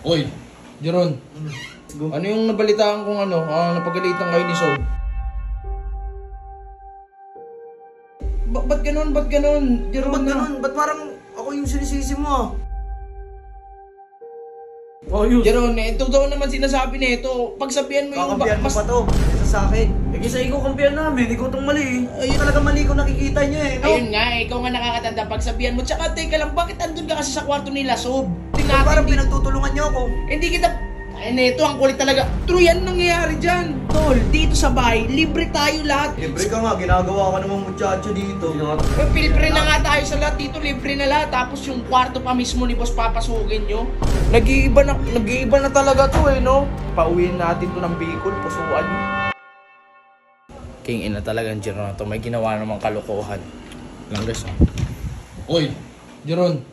Oy, Jeron. Ano yung nabalitaan kung napagalitan kayo ni Sob? Ba't ganun? Ba't ganun? Jeron, Ba't ganun? Ba't parang ako yung sinisisi mo ah? Oh, yun. Jeron, ito daw naman sinasabi nito. Pagsabihan mo yung Kakampihan mo pa to, kaysa sa akin. Eh, kasi ikaw kampihan namin, ikaw itong mali eh. Ayun talaga mali ko nakikita nyo eh, no? Ayun nga, ikaw nga nakakatanda pagsabihan mo. Tsaka teka lang, bakit andun ka kasi sa kwarto nila, Sob? Ba't parang pinagtutulungan nyo ako? Hindi kita... Ay, neto, ang kulit talaga. True yan nangyayari dyan. Tol, dito sa bahay, libre tayo lahat. Libre ka nga, ginagawa ka namang muchacho dito. Pilipre na nga tayo sa lahat dito, libre na lahat. Tapos yung kwarto pa mismo ni boss papasukin nyo. Nag-iiba na talaga to eh, no? Pauwiin natin to ng Bicol, pusuan nyo. King ina talagang Jeron na to, may ginawa namang kalokohan. Lang guys. Oy, Jeron.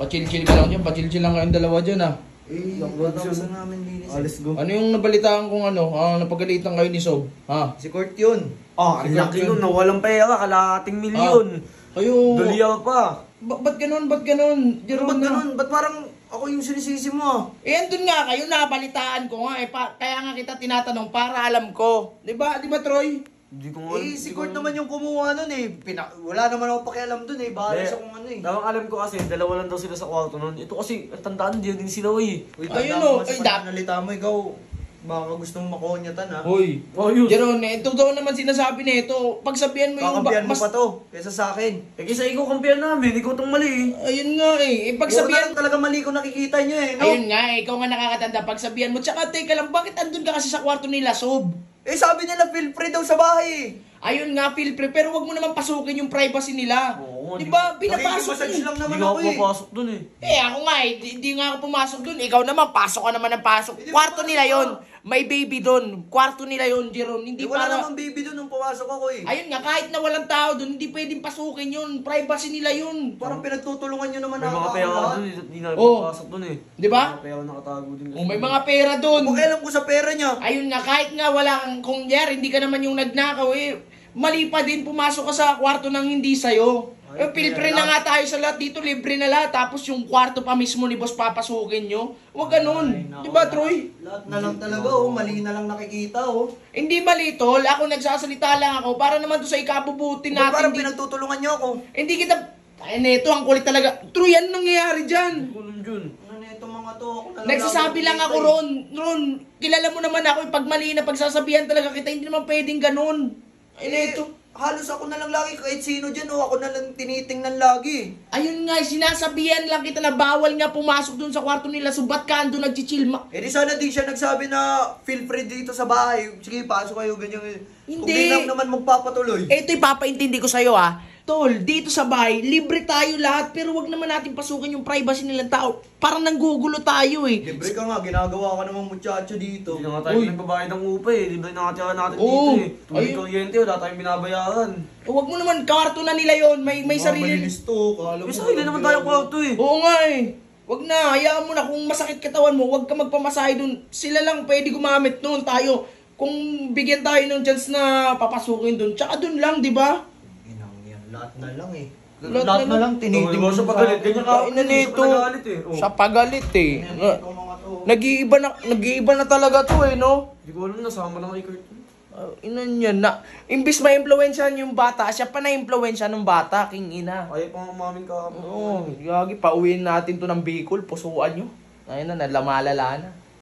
Pa-chill-chill ka lang dyan, pa-chill-chill lang kayong dalawa dyan ah. Eh, natapos na namin linis. Alis go. Ano yung nabalitaan kung napagalitan kayo ni Sob? Ha? Si Kurt yun. Ah, ang laki nun, nawalang pera, kalahating milyon. Kayo... Daliya pa. Ba't ganun? Ba't ganun? Jeron, Ba't ganun? Ba't parang ako yung sinisisi mo ah? Eh, andun nga kayo, nabalitaan ko nga eh. Kaya nga kita tinatanong para alam ko. Diba, Troy? Hindi ko nga. Eh, si Kurt naman yung kumuha nun eh. Wala naman ako pakialam dun eh. Bahala sa kung ano eh. Tawang alam ko kasi, dalawa lang daw sila sa kwarto nun. Ito kasi, ang tandaan din sila eh. Uy, Ayun, tanda oh. mo kasi Ay, pag nalita mo ikaw. Baka gusto mong makonyatan ha. Hoy. Oh, yun. Jeron, ito daw naman sinasabi nito. Pagsabihan mo yung... Kakampihan mo pa to, kaysa sa akin. Eh, kasi ikaw kampihan namin, ikaw itong mali eh. Ayun nga eh. Pagsabihan Pagsabihan... talaga mali ko nakikita nyo eh, no? Ayun nga eh, ikaw nga nakakatanda. Pagsabihan mo. Tsaka teka lang, bakit andun ka kasi sa kwarto nila, Sob? Eh, sabi nila feel free daw sa bahay eh. Ayun nga, feel free. Pero wag mo naman pasukin yung privacy nila. Oo, Diba? Pinapasok Nakikipasage mo. lang naman Hindi nga ako ako eh. papasok dun eh. Eh, ako nga eh, di nga ako pumasok dun. Ikaw naman, pasok ka naman ng pasok. Hindi Kwarto pumasok nila ka. yon. May baby dun. Kwarto nila yon, Jeron. Hindi Eh, wala para... namang baby doon nung pumasok ako eh. Ayun nga, kahit na walang tao dun, hindi pwedeng pasukin yun. Privacy nila yun. Parang pinagtutulungan nyo naman May mga pera lahat. dun eh, hindi na Oo. papasok dun eh. Di ba? May mga pera nakatago din kasi. Oh, may mga pera dun. Pakialam ko sa pera niya. Ayun nga, kahit nga wala kang kunyar, hindi ka naman yung nagnakaw eh. Mali pa din, pumasok ka sa kwarto ng hindi sa'yo. Eh, pilipre na nga tayo sa lahat dito, libre na lahat. Tapos yung kwarto pa mismo ni boss papasukin nyo. Huwag ganun. Di ba, Troy? Lahat na lang talaga oh, mali na lang nakikita oh. Hindi mali, tol. Ako nagsasalita lang ako para naman to sa ikabubuti Ba't natin. parang pinagtutulungan nyo ako? Hindi kita... Ay, neto, ang kulit talaga. True yan nangyayari dyan. Kulong dun. Ano na itong mga to? Ako na lang Nagsasabi lang ako, Ron, kilala mo naman ako, pag mali na pagsasabihan talaga kita, hindi naman pwedeng ganun. Ay, neto. Halos ako na lang lagi kahit sino dyan oh. Ako na lang tinitingnan lagi. Ayun nga, sinasabihan lang kita na bawal nga pumasok dun sa kwarto nila, so ba't ka ando nagchichill? Eh di sana di siya nagsabi na feel free dito sa bahay. Sige, pasok kayo ganyan. Kung Hindi. di lang naman magpapatuloy. Ito ipapaintindi ko sa'yo Tol, dito sa bahay, libre tayo lahat, pero wag naman natin pasukin yung privacy nilang tao. Parang nanggugulo tayo eh. Libre ka nga, ginagawa ka namang muchacho dito. Hindi na nga tayo Uy. nagbabayad ng upa eh. Libre na nga natin Oo. dito eh. Tuloy Ayun. kuryente, wala tayong binabayaran. Wag mo naman, kwarto na nila yon, may sarili. Malinis to. Kala mo May sarili naman tayong kwarto eh. Oo nga eh. Wag na, hayaan mo na kung masakit katawan mo, wag ka magpamasahe dun. Sila lang pwede gumamit noon tayo. Kung bigyan tayo ng chance na papasukin dun, tsaka dun lang, di ba? Yan, lahat na lang eh. Lahat Lahat na na lang tinitingnan. Oo, sa pagalit, ganyan ka. Ina nito. Sa pagalit eh. Oh. Sa pagalit eh. Itong mga to. Nag-iiba na talaga to eh, no? Hindi ko alam, nasama lang kay Kurt. Ina niya na. Imbis ma-impluwensyahan yung bata, siya pa na-impluwensya ng bata, king ina. Kaya pa nga mamin ka. Oo, gagi, pauwiin natin to ng Bicol, pusuan nyo. Ayun na, nalamalala na.